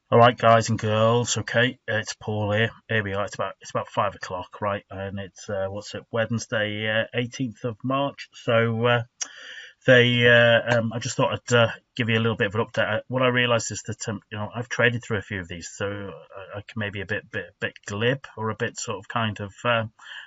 All right, guys and girls. Okay, it's Paul here. Here we are. It's about 5 o'clock, right? And it's what's it? Wednesday, 18th of March. I just thought I'd give you a little bit of an update. What I realised is that I've traded through a few of these, so I can maybe a bit glib or a bit sort of kind of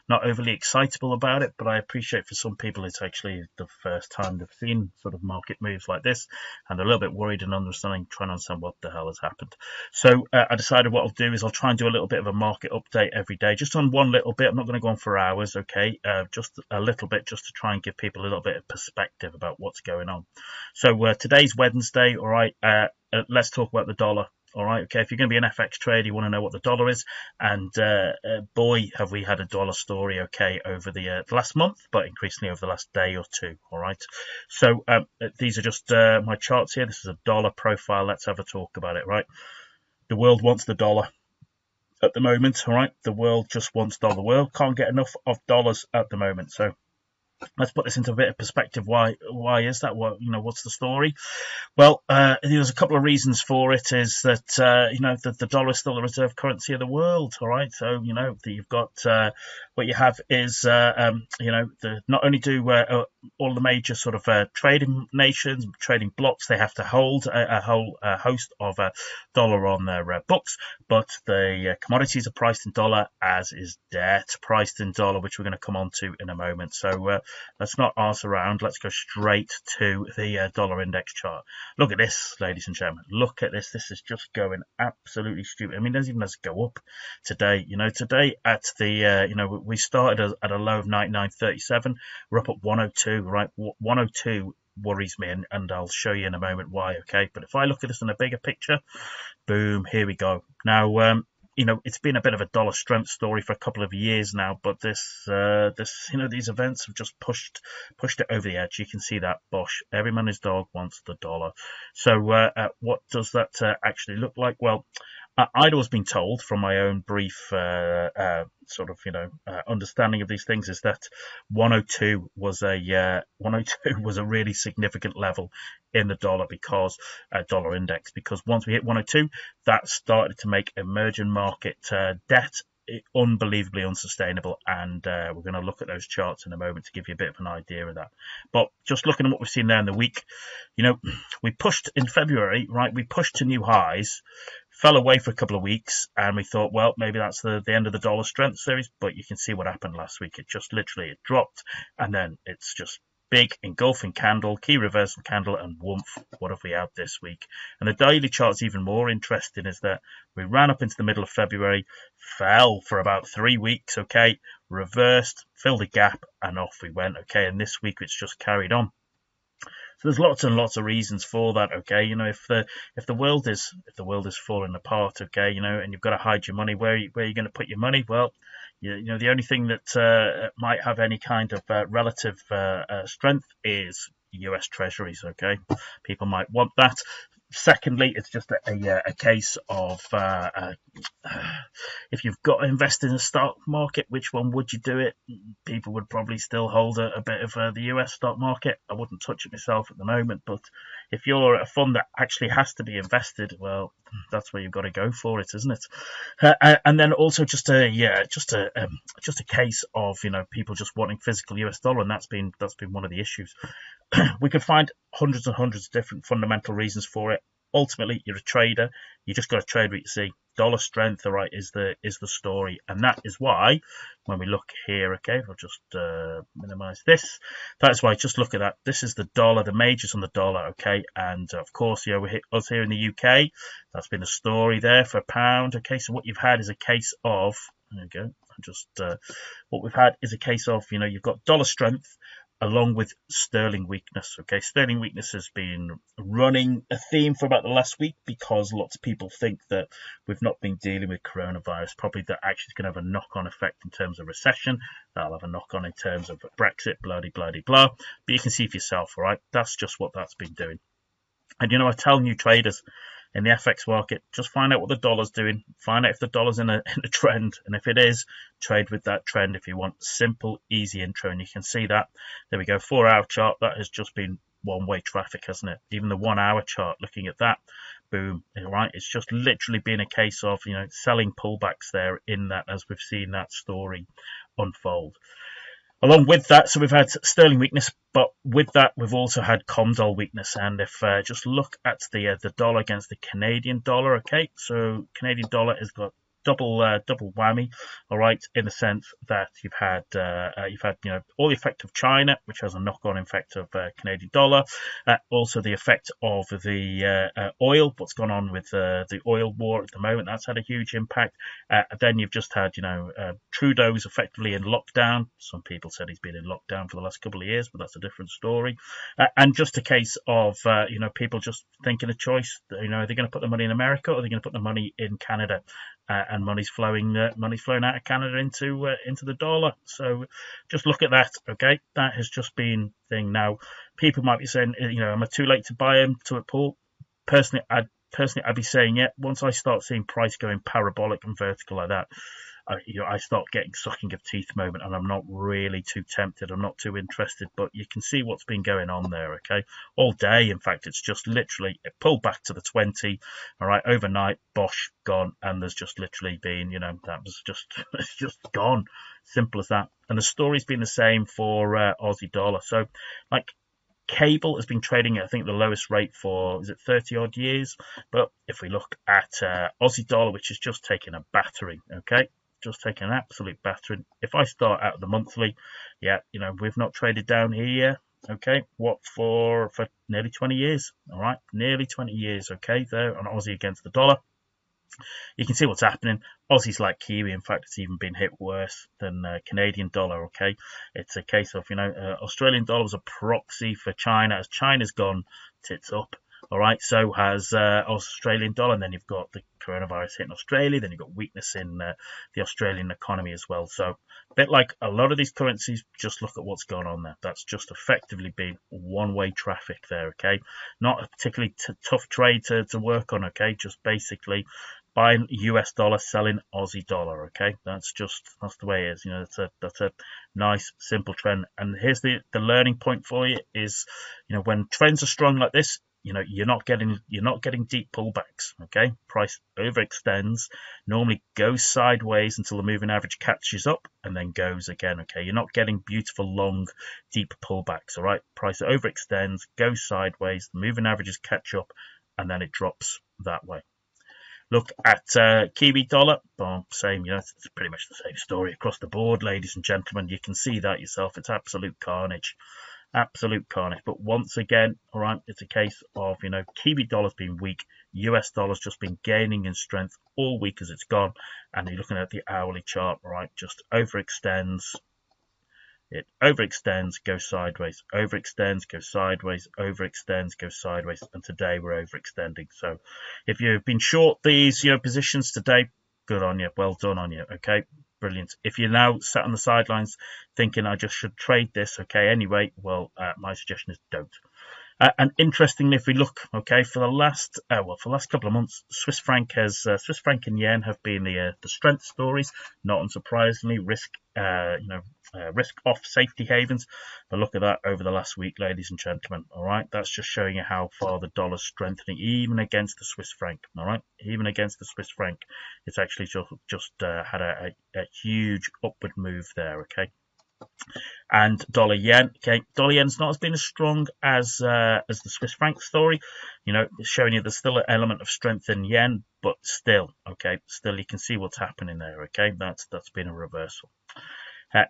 not overly excitable about it. But I appreciate for some people it's actually the first time they've seen sort of market moves like this, and they're a little bit worried and trying to understand what the hell has happened. So I decided what I'll do is I'll try and do a little bit of a market update every day, just on one little bit. I'm not going to go on for hours, okay? Just a little bit, just to try and give people a little bit of perspective about what's going on. So today's Wednesday, all right. Let's talk about the dollar. All right, okay. If you're going to be an FX trader, you want to know what the dollar is, and boy, have we had a dollar story, okay, over the last month, but increasingly over the last day or two. All right. So these are just my charts here. This is a dollar profile. Let's have a talk about it. Right. The world wants the dollar at the moment. All right. The world just wants dollar. The world can't get enough of dollars at the moment. So let's put this into a bit of perspective. Why is that? What's the story? Well, there's a couple of reasons for it. Is that the dollar is still the reserve currency of the world. All right, so you've got what you have is not only do all the major sort of trading nations, trading blocks, they have to hold a whole host of dollar on their books, but the commodities are priced in dollar, as is debt priced in dollar, which we're going to come on to in a moment. So let's not arse around. Let's go straight to the dollar index chart. Look at this, ladies and gentlemen. Look at this. This is just going absolutely stupid. I mean, there's even let's go up today. Today at the we started at a low of 99.37. We're up at 102. Right, 102 worries me, and I'll show you in a moment why. Okay, but if I look at this in a bigger picture, boom, here we go. Now, it's been a bit of a dollar strength story for a couple of years now, but these events have just pushed it over the edge. You can see that, bosh, every man his dog wants the dollar. So what does that actually look like? Well, I'd always been told from my own brief understanding of these things is that 102 was a really significant level in the dollar dollar index, because once we hit 102, that started to make emerging market debt unbelievably unsustainable, and we're going to look at those charts in a moment to give you a bit of an idea of that. But just looking at what we've seen there in the week, we pushed in February, right? We pushed to new highs, fell away for a couple of weeks, and we thought, well, maybe that's the end of the dollar strength series. But you can see what happened last week. It just literally dropped, and then it's just big engulfing candle, key reversal candle, and woomph, what have we had this week? And the daily chart's even more interesting, is that we ran up into the middle of February, fell for about 3 weeks, okay, reversed, filled a gap, and off we went, okay, and this week it's just carried on. So there's lots and lots of reasons for that, okay. If the world is falling apart, okay, and you've got to hide your money, where are you going to put your money? Well, the only thing that might have any kind of relative strength is US Treasuries, okay. People might want that. Secondly, it's just a case of if you've got to invest in the stock market, which one would you do it? People would probably still hold a bit of the US stock market. I wouldn't touch it myself at the moment, but if you're a fund that actually has to be invested, well, that's where you've got to go for it, isn't it? And then also just a case of people just wanting physical US dollar, and that's been one of the issues. We could find hundreds and hundreds of different fundamental reasons for it. Ultimately, you're a trader. You just got to trade what you see. Dollar strength, all right, is the story, and that is why when we look here, okay, I'll just minimize this. That's why just look at that. This is the dollar, the majors on the dollar, okay, and of course, we hit us here in the UK. That's been the story there for a pound, okay. So what you've had is a case of there we go. What we've had is a case of you've got dollar strength along with sterling weakness. Okay, sterling weakness has been running a theme for about the last week, because lots of people think that we've not been dealing with coronavirus. Probably that actually is going to have a knock-on effect in terms of recession. That'll have a knock-on in terms of Brexit, blah, blah, blah, blah. But you can see for yourself, all right? That's just what that's been doing. And I tell new traders in the FX market, just find out what the dollar's doing. Find out if the dollar's in a trend, and if it is, trade with that trend if you want. Simple, easy intro, and you can see that. There we go, 4 hour chart. That has just been one-way traffic, hasn't it? Even the 1 hour chart, looking at that, boom. Right, it's just literally been a case of selling pullbacks there in that, as we've seen that story unfold. Along with that, so we've had sterling weakness, but with that we've also had COMDOL weakness. And if just look at the dollar against the Canadian dollar, okay, so Canadian dollar has got double whammy, all right, in the sense that you've had all the effect of China, which has a knock-on effect of Canadian dollar, also the effect of the oil, what's gone on with the oil war at the moment, that's had a huge impact. Then you've just had Trudeau's effectively in lockdown. Some people said he's been in lockdown for the last couple of years, but that's a different story. And just a case of people just thinking a choice. Are they going to put the money in America, or are they going to put the money in Canada? And money's flowing out of Canada into the dollar. So just look at that. Okay, that has just been thing. Now, people might be saying, am I too late to buy into it, Paul? Personally, I'd be saying, yeah. Once I start seeing price going parabolic and vertical like that, I start getting sucking of teeth moment, and I'm not really too tempted. I'm not too interested, but you can see what's been going on there, okay? All day, in fact, it's just literally, it pulled back to the 20, all right, overnight, bosh, gone, and there's just literally been, that was just, it's just gone. Simple as that. And the story's been the same for Aussie dollar. So, like, cable has been trading at, I think, the lowest rate for, is it 30 odd years? But if we look at Aussie dollar, which is just taking a battering, okay? Just taking an absolute battering. If I start out the monthly, we've not traded down here, okay? What, for nearly 20 years, all right? Nearly 20 years, okay, there on Aussie against the dollar. You can see what's happening. Aussie's like Kiwi. In fact, it's even been hit worse than Canadian dollar, okay? It's a case of, Australian dollar was a proxy for China. As China's gone tits up, all right, so has Australian dollar. And then you've got the coronavirus hitting Australia. Then you've got weakness in the Australian economy as well. So a bit like a lot of these currencies, just look at what's going on there. That's just effectively been one-way traffic there, okay? Not a particularly tough trade to work on, okay? Just basically buying US dollar, selling Aussie dollar, okay? That's the way it is. That's a nice, simple trend. And here's the learning point for you is, when trends are strong like this, you're not getting deep pullbacks, okay? Price overextends, normally goes sideways until the moving average catches up and then goes again, okay? You're not getting beautiful, long, deep pullbacks, all right? Price overextends, goes sideways, the moving averages catch up, and then it drops that way. Look at Kiwi dollar, same, it's pretty much the same story across the board, ladies and gentlemen. You can see that yourself. It's absolute carnage. Absolute carnage. But once again, all right, it's a case of, Kiwi dollar's been weak. US dollar's just been gaining in strength all week as it's gone. And you're looking at the hourly chart, all right, just overextends. It overextends, goes sideways, overextends, goes sideways, overextends, goes sideways, and today we're overextending. So if you've been short these positions today, good on you, well done on you, okay, brilliant. If you're now sat on the sidelines thinking I just should trade this, okay, anyway, well, my suggestion is don't. And interestingly, if we look, okay, for the last couple of months, Swiss franc and yen have been the strength stories. Not unsurprisingly, risk off safety havens. But look at that over the last week, ladies and gentlemen. All right, that's just showing you how far the dollar's strengthening, even against the Swiss franc. All right, even against the Swiss franc, it's actually just had a huge upward move there. Okay. And dollar yen, okay, dollar yen's not been as strong as the Swiss franc story. It's showing you there's still an element of strength in yen, but still, okay, still you can see what's happening there. Okay, that's been a reversal.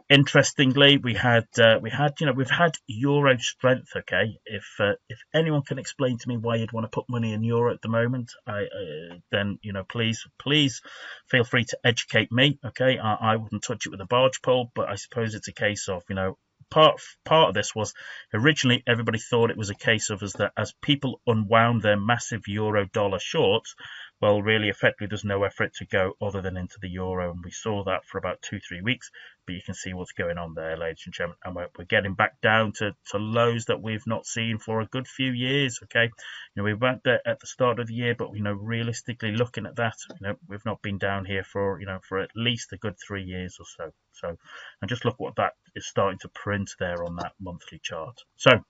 Interestingly, we've had euro strength. Okay, if anyone can explain to me why you'd want to put money in euro at the moment, then please feel free to educate me. Okay, I wouldn't touch it with a barge pole, but I suppose it's a case of part of this was originally everybody thought it was a case of as people unwound their massive euro dollar shorts. Well, really, effectively, there's nowhere for it to go other than into the euro, and we saw that for about 2-3 weeks. But you can see what's going on there, ladies and gentlemen, and we're getting back down to lows that we've not seen for a good few years. Okay, we went there at the start of the year, but realistically looking at that, we've not been down here for at least a good 3 years or so. So, and just look what that is starting to print there on that monthly chart. So,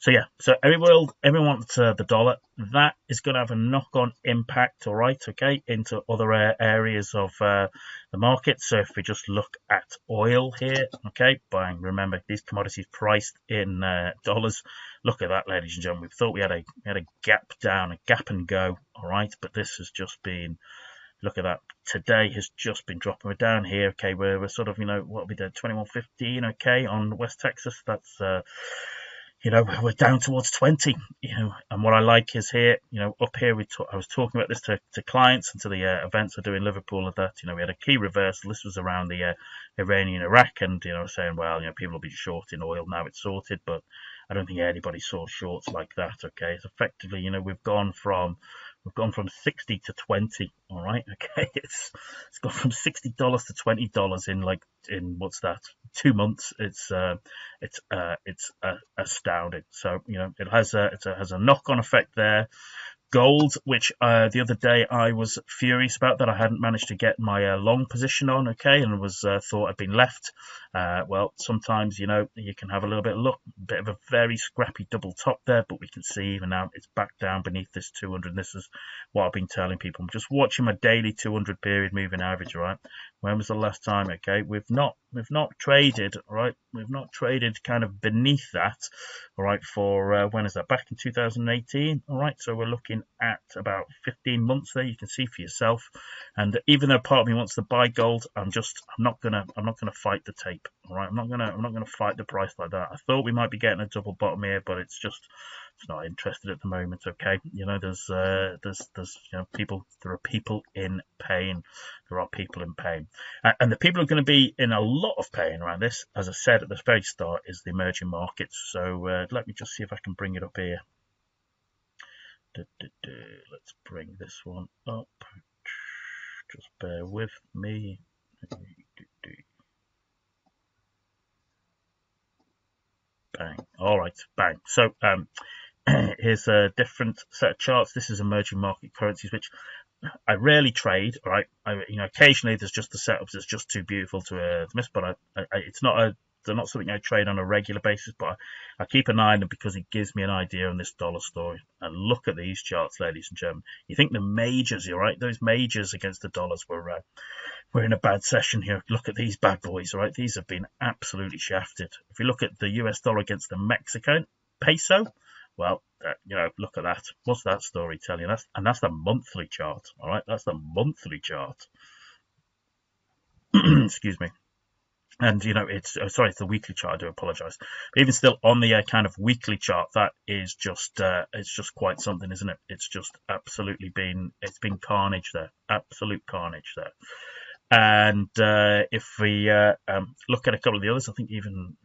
So yeah, so everyone wants the dollar. That is going to have a knock-on impact, all right, okay, into other areas of the market. So if we just look at oil here, okay, buying, remember these commodities priced in dollars. Look at that, ladies and gentlemen. We thought we had a gap down, a gap and go, all right, but this has just been. Look at that. Today has just been dropping. We're down here. Okay, we're sort of, what we did, 21.15. Okay, on West Texas. That's we're down towards 20. And what I like is here, up here, I was talking about this to clients and to the events I do in Liverpool. And that, we had a key reversal. This was around the Iranian Iraq, and saying, well, people will be short in oil now. It's sorted, but I don't think anybody saw shorts like that. Okay, it's effectively, we've gone from 60 to 20. All right, okay, it's gone from $60 to $20 in what's that, 2 months. It's astounding. So it has a knock-on effect there. Gold, which the other day I was furious about that I hadn't managed to get my long position on, okay, and was thought I'd been left. Well, sometimes, you can have a little bit of luck, a bit of a very scrappy double top there, but we can see even now it's back down beneath this 200. This is what I've been telling people. I'm just watching my daily 200 period moving average, right? When was the last time? Okay, we've not traded, right? We've not traded kind of beneath that, all right, for when is that? Back in 2018, all right. So we're looking at about 15 months there. You can see for yourself. And even though part of me wants to buy gold, I'm not gonna fight the tape, all right. I'm not gonna fight the price like that. I thought we might be getting a double bottom here, but it's not interested at the moment. Okay, there's people. There are people in pain. There are people in pain, and the people who are going to be in a lot of pain around this, as I said at the very start, is the emerging markets. So let me just see if I can bring it up here. Let's bring this one up. Just bear with me. Bang. All right, bang. So here's a different set of charts. This is emerging market currencies, which I rarely trade. Right, occasionally there's just the setups that's just too beautiful to miss, but they're not something I trade on a regular basis. But I keep an eye on them because it gives me an idea on this dollar story. And look at these charts, ladies and gentlemen. You think the majors, you're right? Those majors against the dollars we're in a bad session here. Look at these bad boys, right? These have been absolutely shafted. If you look at the US dollar against the Mexican peso, well, look at that. What's that story telling you? That's the monthly chart, all right? That's the monthly chart. Excuse me. And, it's the weekly chart. I do apologize. But even still, on the kind of weekly chart, that is it's just quite something, isn't it? It's just absolutely been carnage there. Absolute carnage there. And if we look at a couple of the others, I think even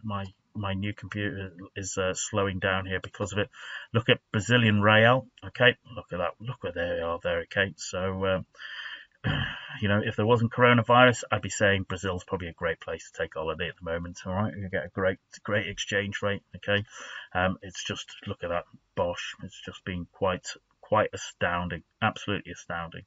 my new computer is slowing down here because of it. Look at Brazilian real. Okay, look at that. Look where they are there. Okay, so if there wasn't coronavirus, I'd be saying Brazil's probably a great place to take holiday at the moment. All right, you get a great exchange rate. Okay, it's just, look at that, bosh. It's just been quite astounding, absolutely astounding.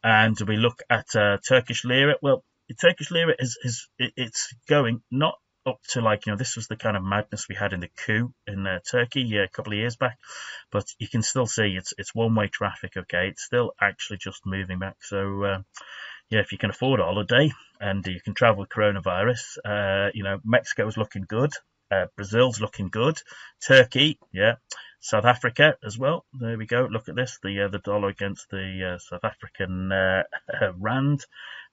And we look at Turkish lira. Well, Turkish lira it's going not up to this was the kind of madness we had in the coup in Turkey a couple of years back, but you can still see it's one-way traffic. Okay, it's still actually just moving back. So if you can afford a holiday and you can travel with coronavirus, Mexico's looking good, Brazil's looking good, Turkey, South Africa as well. There we go. Look at this, the dollar against the South African rand.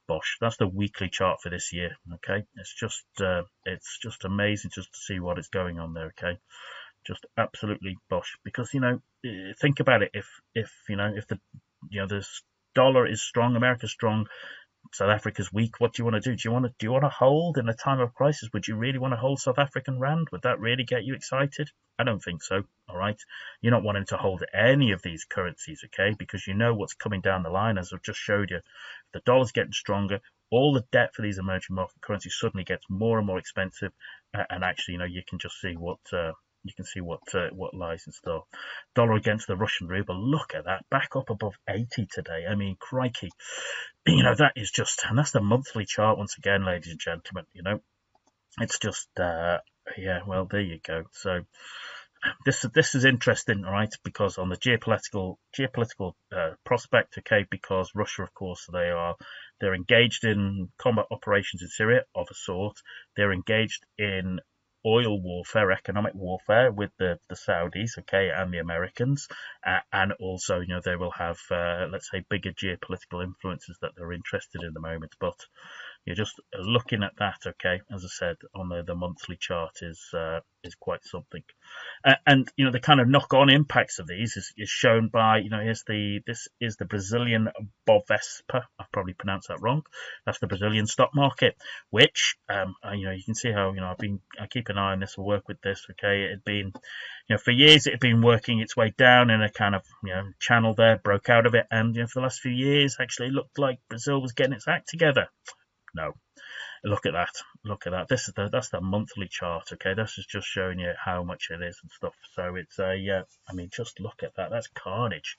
Bosh, that's the weekly chart for this year. Okay, it's just amazing just to see what is going on there. Okay, just absolutely bosh. Because think about it. If the dollar is strong, America's strong, South Africa's weak, what do you want to do? Do you want to hold in a time of crisis? Would you really want to hold South African rand? Would that really get you excited? I don't think so. All right, you're not wanting to hold any of these currencies, okay? Because you know what's coming down the line, as I've just showed you. If the dollar's getting stronger, all the debt for these emerging market currencies suddenly gets more and more expensive, and actually, you can just see what lies in store. Dollar against the Russian ruble. Look at that, back up above 80 today. I mean, crikey. That is just, and that's the monthly chart once again, ladies and gentlemen. It's just, well, there you go. So, this is interesting, all right, because on the geopolitical prospect, okay, because Russia, of course, they're engaged in combat operations in Syria of a sort. They're engaged in oil warfare, economic warfare with the Saudis, okay, and the Americans, and also, they will have, let's say, bigger geopolitical influences that they're interested in the moment. But you're just looking at that, okay, as I said, on the monthly chart is quite something. And the kind of knock-on impacts of these is shown by, this is the Brazilian Bovespa. I've probably pronounced that wrong. That's the Brazilian stock market, which you can see how I keep an eye on this, or work with this. Okay, it had been, for years it had been working its way down in a kind of channel there, broke out of it, and for the last few years actually it looked like Brazil was getting its act together. No. Look at that. Look at that. That's the monthly chart. Okay, this is just showing you how much it is and stuff. So it's just look at that. That's carnage.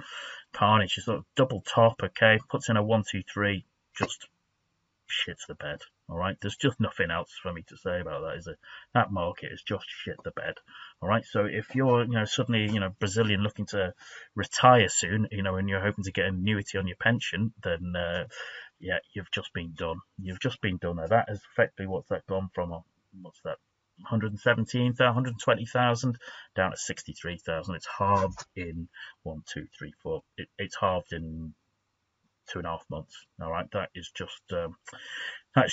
Carnage is sort of double top. Okay, puts in a 1, 2, 3, just shits the bed. All right, there's just nothing else for me to say about that. Is it? That market is just shit the bed. All right, so if you're suddenly Brazilian looking to retire soon, and you're hoping to get an annuity on your pension, then yeah, you've just been done. You've just been done. Now that is effectively what's that gone from? What's that? 120,000 down to 63,000. It's halved in 1, 2, 3, 4. It's halved in 2.5 months. All right, that's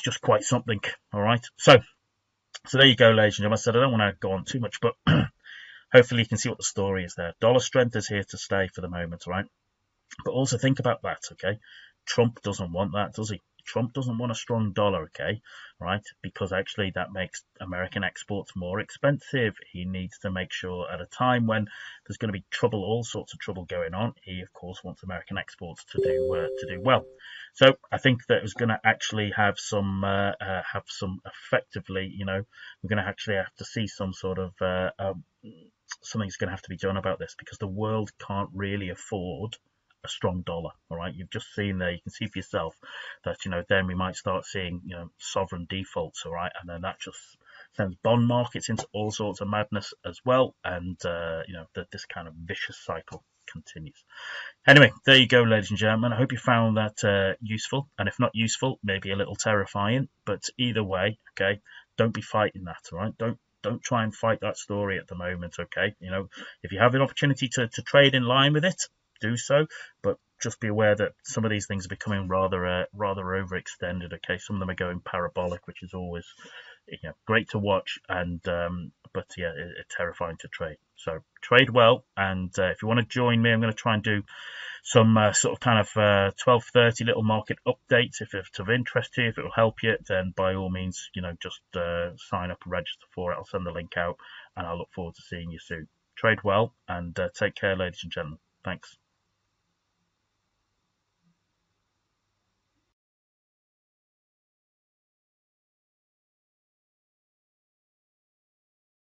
just quite something. All right, so there you go, ladies and gentlemen. I said I don't want to go on too much, but hopefully you can see what the story is there. Dollar strength is here to stay for the moment, all right? But also think about that, okay? Trump doesn't want that, does he? Trump doesn't want a strong dollar, okay, right? Because actually that makes American exports more expensive. He needs to make sure at a time when there's going to be trouble, all sorts of trouble going on, he of course wants American exports to do well. So I think that it's going to actually have some effectively, we're going to actually have to see some sort of something's going to have to be done about this, because the world can't really afford a strong dollar. All right, you've just seen there, you can see for yourself that then we might start seeing sovereign defaults. All right, and then that just sends bond markets into all sorts of madness as well, and that this kind of vicious cycle continues. Anyway, there you go, ladies and gentlemen. I hope you found that useful, and if not useful, maybe a little terrifying. But either way, okay, don't be fighting that. All right, don't try and fight that story at the moment. Okay, if you have an opportunity to trade in line with it, do so, but just be aware that some of these things are becoming rather overextended. Okay, some of them are going parabolic, which is always great to watch, and but yeah, it's terrifying to trade. So trade well, and if you want to join me, I'm going to try and do some sort of kind of 12:30 little market updates. If it's of interest to you, if it will help you, then by all means, just sign up and register for it. I'll send the link out, and I look forward to seeing you soon. Trade well, and take care, ladies and gentlemen. Thanks.